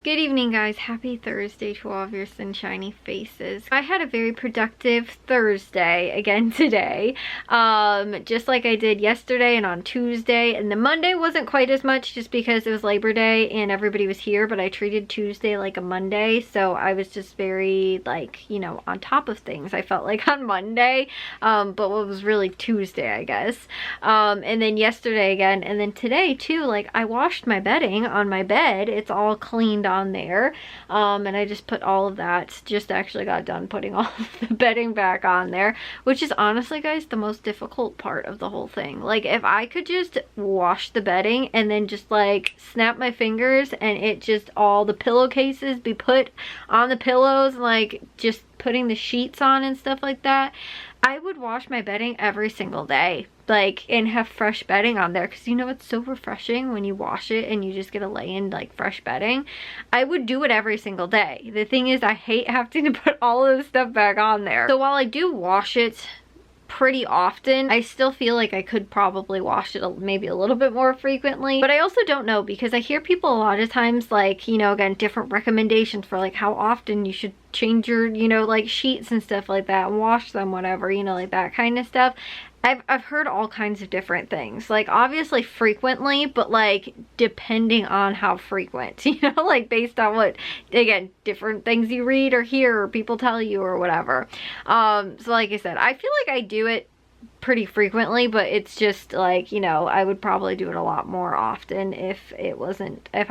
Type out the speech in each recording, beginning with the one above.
Good evening, guys. Happy Thursday to all of your sunshiny faces. I had a very productive Thursday again today, just like I did yesterday and on Tuesday. And the Monday wasn't quite as much just because it was Labor Day and everybody was here, but I treated Tuesday like a Monday, so I was just very, like, you know, on top of things, I felt like, on Monday, but what was really Tuesday, I guess. And then yesterday again, and then today too, like, I washed my bedding on my bed. It's all cleaned on there, and I just put all of that, just actually got done putting all of the bedding back on there, which is honestly, guys, the most difficult part of the whole thing. Like, if I could just wash the bedding and then just like snap my fingers and it just, all the pillowcases be put on the pillows, like just putting the sheets on and stuff like that, I would wash my bedding every single day, like, and have fresh bedding on there, because you know it's so refreshing when you wash it and you just get to lay in like fresh bedding. I would do it every single day. The thing is, I hate having to put all of this stuff back on there. So while I do wash it pretty often, I still feel like I could probably wash it maybe a little bit more frequently, but I also don't know, because I hear people a lot of times, like, you know, again, different recommendations for like how often you should change your, you know, like sheets and stuff like that and wash them, whatever, you know, like that kind of stuff. I've heard all kinds of different things, like obviously frequently, but like depending on how frequent, you know, like based on what, again, different things you read or hear or people tell you or whatever. So like I said, I feel like I do it pretty frequently, but it's just like, you know, I would probably do it a lot more often if I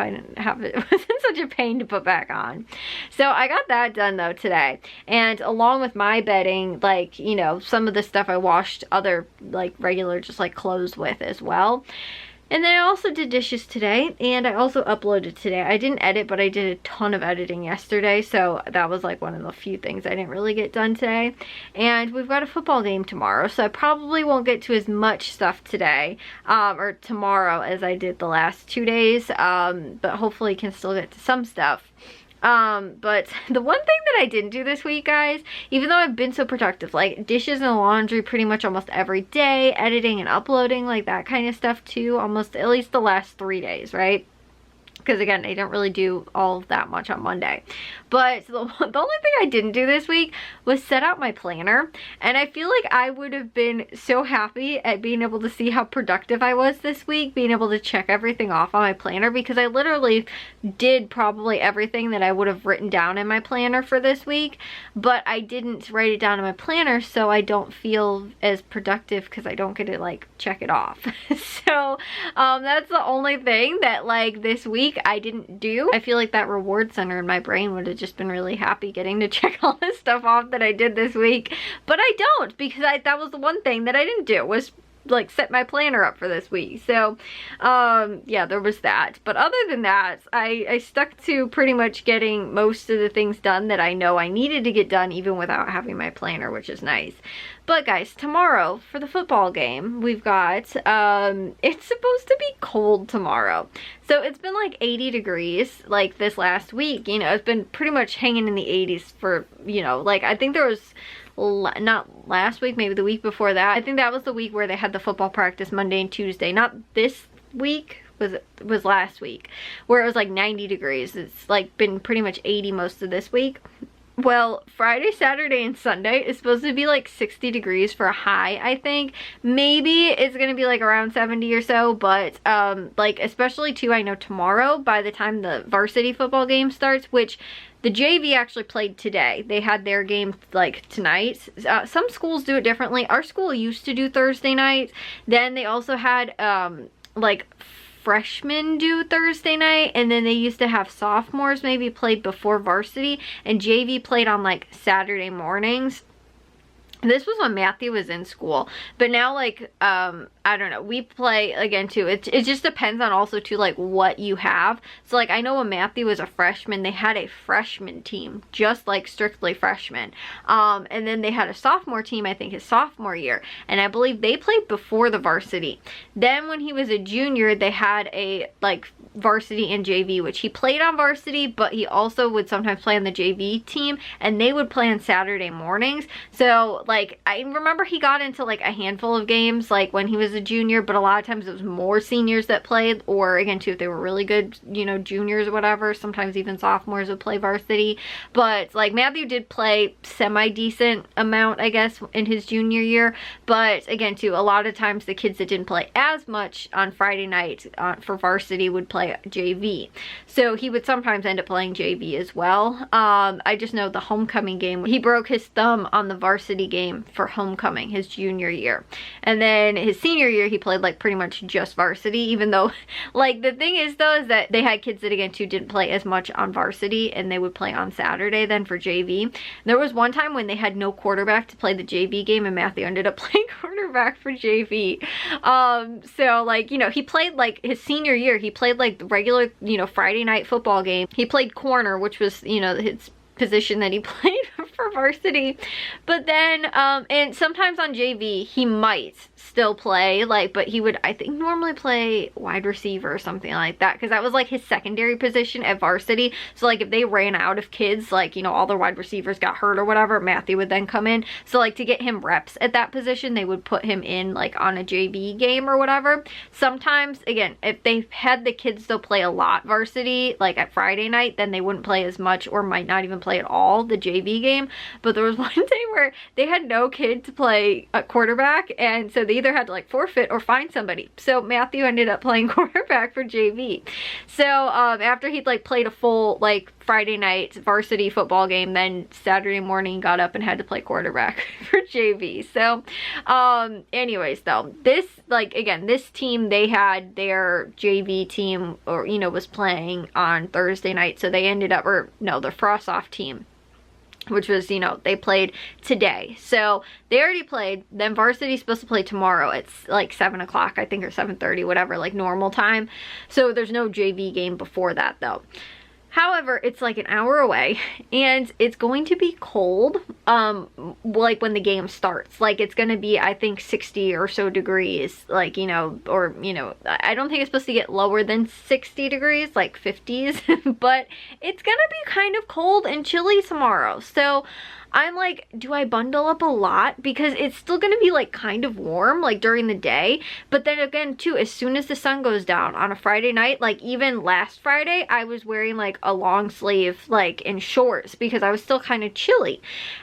didn't have it, it wasn't such a pain to put back on. So I got that done though today, and along with my bedding, like, you know, some of the stuff I washed other like regular just like clothes with as well. And then I also did dishes today, and I also uploaded today. I didn't edit, but I did a ton of editing yesterday, so that was like one of the few things I didn't really get done today. And we've got a football game tomorrow, so I probably won't get to as much stuff today, or tomorrow, as I did the last 2 days, but hopefully can still get to some stuff. But the one thing that I didn't do this week, guys, even though I've been so productive, like dishes and laundry pretty much almost every day, editing and uploading, like that kind of stuff too, almost at least the last 3 days, right? Because again, I don't really do all of that much on Monday. But the only thing I didn't do this week was set out my planner. And I feel like I would have been so happy at being able to see how productive I was this week, being able to check everything off on my planner, because I literally did probably everything that I would have written down in my planner for this week. But I didn't write it down in my planner, so I don't feel as productive because I don't get to like check it off. So that's the only thing that like this week I didn't do. I feel like that reward center in my brain would have just been really happy getting to check all this stuff off that I did this week, but I don't, because that was the one thing that I didn't do, was like set my planner up for this week. So yeah, there was that. But other than that, I stuck to pretty much getting most of the things done that I know I needed to get done, even without having my planner, which is nice. But guys, tomorrow for the football game, we've got, it's supposed to be cold tomorrow. So it's been like 80 degrees like this last week, you know, it's been pretty much hanging in the 80s for, you know, like I think there was, not last week, maybe the week before that. I think that was the week where they had the football practice Monday and Tuesday. Not this week, was last week, where it was like 90 degrees. It's like been pretty much 80 most of this week. Well, Friday, Saturday, and Sunday is supposed to be like 60 degrees for a high, I think. Maybe it's gonna be like around 70 or so, but like especially too, I know tomorrow, by the time the varsity football game starts, which the JV actually played today. They had their game like tonight. Some schools do it differently. Our school used to do Thursday nights. Then they also had like freshmen do Thursday night, and then they used to have sophomores maybe played before varsity, and JV played on like Saturday mornings. This was when Matthew was in school, but now like I don't know, we play again too, it just depends on also too like what you have. So like I know when Matthew was a freshman, they had a freshman team, just like strictly freshmen, and then they had a sophomore team, I think his sophomore year, and I believe they played before the varsity. Then when he was a junior, they had a like varsity and JV, which he played on varsity, but he also would sometimes play on the JV team, and they would play on Saturday mornings. So like, I remember he got into like a handful of games like when he was a junior, but a lot of times it was more seniors that played, or again too, if they were really good, you know, juniors or whatever, sometimes even sophomores would play varsity. But like Matthew did play semi-decent amount, I guess, in his junior year. But again too, a lot of times the kids that didn't play as much on Friday night for varsity would play JV. So he would sometimes end up playing JV as well. I just know the homecoming game, he broke his thumb on the varsity game for homecoming his junior year. And then his senior year, he played like pretty much just varsity, even though like the thing is though, is that they had kids that again too didn't play as much on varsity, and they would play on Saturday then for JV. There was one time when they had no quarterback to play the JV game, and Matthew ended up playing quarterback for JV. So like, you know, he played like his senior year, he played like the regular, you know, Friday night football game. He played corner, which was, you know, his position that he played for varsity. But then and sometimes on JV he might still play, like, but he would, I think, normally play wide receiver or something like that, because that was like his secondary position at varsity. So like if they ran out of kids, like, you know, all their wide receivers got hurt or whatever, Matthew would then come in. So like to get him reps at that position, they would put him in like on a JV game or whatever. Sometimes again, if they had the kids still play a lot varsity like at Friday night, then they wouldn't play as much, or might not even play at all the JV game. But there was one day where they had no kid to play a quarterback, and so they either had to like forfeit or find somebody. So Matthew ended up playing quarterback for JV. So after he'd like played a full like Friday night varsity football game, then Saturday morning got up and had to play quarterback for JV. So anyways though, this, like, again, this team, they had their JV team, or, you know, was playing on Thursday night, so they ended up, or no, the Frost-Off team, which was, you know, they played today. So they already played. Then varsity's supposed to play tomorrow. It's like 7 o'clock, I think, or 7:30, whatever, like normal time. So there's no JV game before that though. However, it's like an hour away, and it's going to be cold, like when the game starts. Like it's going to be, I think, 60 or so degrees, like, you know, or, you know, I don't think it's supposed to get lower than 60 degrees, like 50s, but it's going to be kind of cold and chilly tomorrow. So I'm like, do I bundle up a lot? Because it's still going to be like kind of warm like during the day. But then again too, as soon as the sun goes down on a Friday night, like even last Friday, I was wearing like a long sleeve like in shorts because I was still kind of chilly.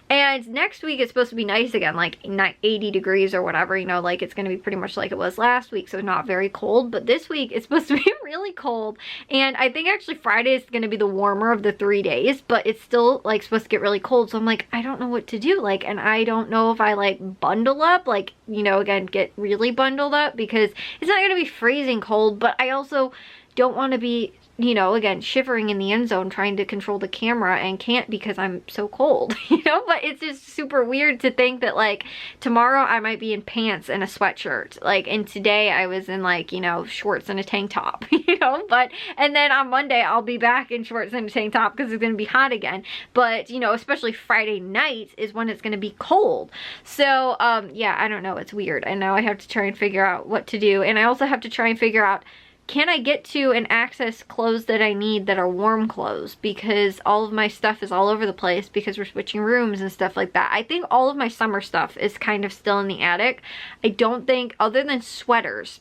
And next week it's supposed to be nice again, like 80 degrees or whatever, you know, like it's going to be pretty much like it was last week. So not very cold, but this week it's supposed to be really cold. And I think actually Friday is going to be the warmer of the 3 days, but it's still like supposed to get really cold. So I'm like, I don't know what to do, like, and I don't know if I like bundle up, like, you know, again, get really bundled up, because it's not going to be freezing cold, but I also don't want to be, you know, again, shivering in the end zone trying to control the camera and can't because I'm so cold, you know. But it's just super weird to think that like tomorrow I might be in pants and a sweatshirt, like, and today I was in like, you know, shorts and a tank top, you know. But and then on Monday I'll be back in shorts and a tank top because it's going to be hot again. But, you know, especially Friday night is when it's going to be cold. So yeah, I don't know, it's weird. And now I have to try and figure out what to do, and I also have to try and figure out, can I get to and access clothes that I need that are warm clothes, because all of my stuff is all over the place because we're switching rooms and stuff like that. I think all of my summer stuff is kind of still in the attic. I don't think, other than sweaters,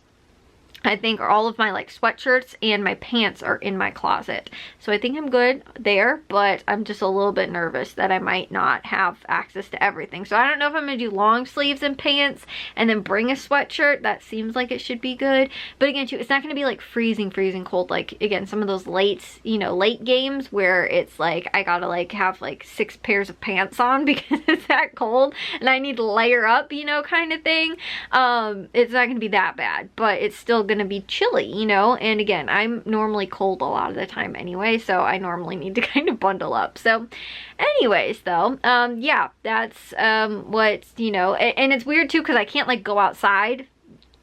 I think all of my like sweatshirts and my pants are in my closet. So I think I'm good there, but I'm just a little bit nervous that I might not have access to everything. So I don't know if I'm gonna do long sleeves and pants and then bring a sweatshirt. That seems like it should be good. But again, too, it's not gonna be like freezing cold. Like, again, some of those late, you know, late games where it's like I gotta like have like 6 pairs of pants on because it's that cold and I need to layer up, you know, kind of thing. It's not gonna be that bad, but it's still gonna be chilly, you know. And again, I'm normally cold a lot of the time anyway, so I normally need to kind of bundle up. So anyways though, yeah, that's what, you know, and it's weird too because I can't like go outside,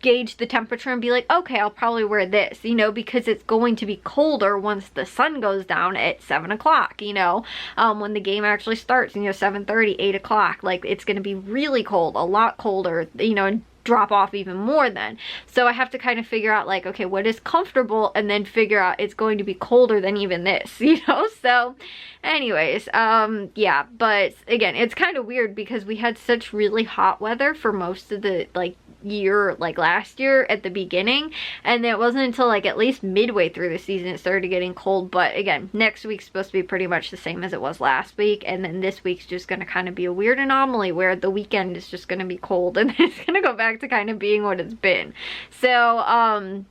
gauge the temperature and be like, okay, I'll probably wear this, you know, because it's going to be colder once the sun goes down at 7 o'clock, you know, when the game actually starts, you know, 7:30, 8 o'clock, like it's going to be really cold, a lot colder, you know. And drop off even more then. So I have to kind of figure out like, okay, what is comfortable, and then figure out it's going to be colder than even this, you know? So anyways, yeah, but again, it's kind of weird because we had such really hot weather for most of the like year, like last year at the beginning, and it wasn't until like at least midway through the season it started getting cold. But again, next week's supposed to be pretty much the same as it was last week, and then this week's just going to kind of be a weird anomaly where the weekend is just going to be cold and then it's going to go back to kind of being what it's been. So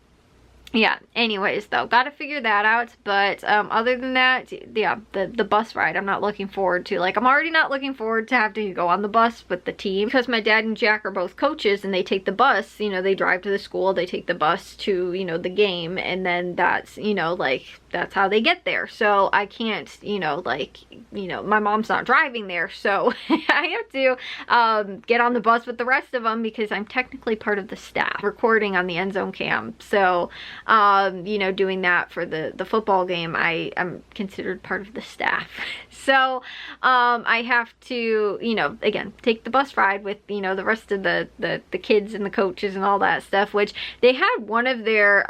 yeah, anyways though, gotta figure that out. But other than that, yeah, the bus ride I'm not looking forward to. Like, I'm already not looking forward to having to go on the bus with the team, because my dad and Jack are both coaches and they take the bus, you know, they drive to the school, they take the bus to, you know, the game, and then that's, you know, like, that's how they get there. So I can't, you know, like, you know, my mom's not driving there, so I have to get on the bus with the rest of them because I'm technically part of the staff recording on the end zone cam. So you know, doing that for the football game, I am considered part of the staff. So I have to, you know, again, take the bus ride with, you know, the rest of the kids and the coaches and all that stuff, which they had one of their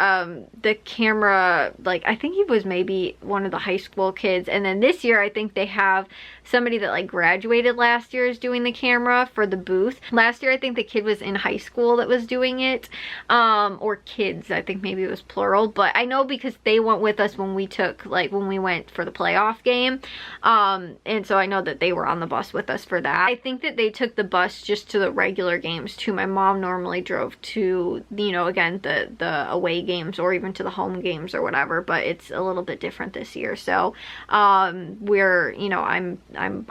the camera, like, I think he was maybe one of the high school kids, and then this year I think they have somebody that like graduated last year is doing the camera for the booth. Last year I think the kid was in high school that was doing it, or kids, I think maybe it was plural, but I know because they went with us when we took, like, when we went for the playoff game, and so I know that they were on the bus with us for that. I think that they took the bus just to the regular games too. My mom normally drove to, you know, again, the away games or even to the home games or whatever, but it's a little bit different this year. So we're, you know, I'm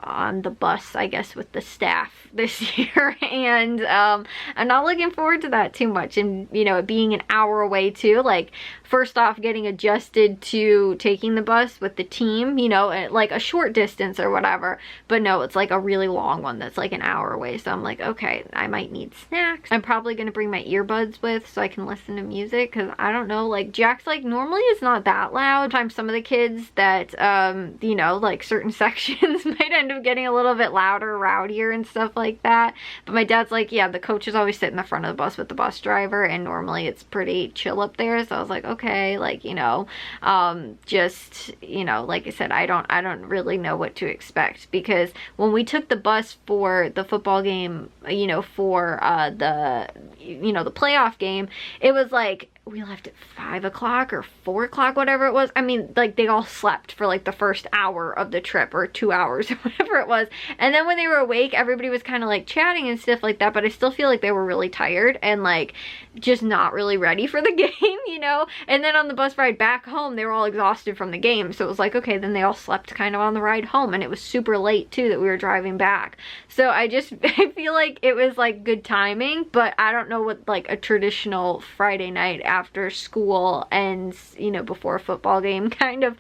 on the bus, I guess, with the staff this year, and I'm not looking forward to that too much. And, you know, it being an hour away too, like, first off, getting adjusted to taking the bus with the team, you know, at like a short distance or whatever, but no, it's like a really long one that's like an hour away. So I'm like, okay, I might need snacks. I'm probably gonna bring my earbuds with so I can listen to music, because I don't know, like, Jack's like, normally it's not that loud. Sometimes some of the kids that you know, like certain sections might end up getting a little bit louder, rowdier and stuff like that, but my dad's like, yeah, the coaches always sit in the front of the bus with the bus driver, and normally it's pretty chill up there. So I was like, okay, like, you know, just, you know, like I said, I don't really know what to expect, because when we took the bus for the football game, you know, for the, you know, the playoff game, it was like, we left at 5 o'clock or 4 o'clock, whatever it was. I mean, like, they all slept for like the first hour of the trip, or 2 hours or whatever it was, and then when they were awake, everybody was kind of like chatting and stuff like that, but I still feel like they were really tired and like just not really ready for the game, you know. And then on the bus ride back home, they were all exhausted from the game, so it was like, okay, then they all slept kind of on the ride home, and it was super late too that we were driving back. So I feel like it was like good timing, but I don't know what like a traditional Friday night after school and, you know, before a football game kind of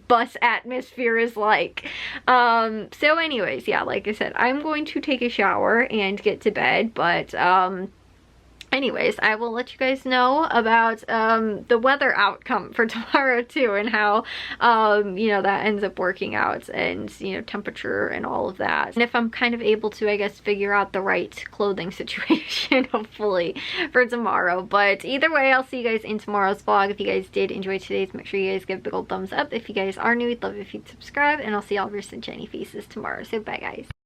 bus atmosphere is like. So anyways, yeah, like I said, I'm going to take a shower and get to bed, but anyways, I will let you guys know about the weather outcome for tomorrow too, and how you know, that ends up working out, and, you know, temperature and all of that, and if I'm kind of able to, I guess, figure out the right clothing situation hopefully for tomorrow. But either way, I'll see you guys in tomorrow's vlog. If you guys did enjoy today's, make sure you guys give a big old thumbs up. If you guys are new, we'd love if you'd subscribe, and I'll see all of your sunshiny faces tomorrow. So bye guys.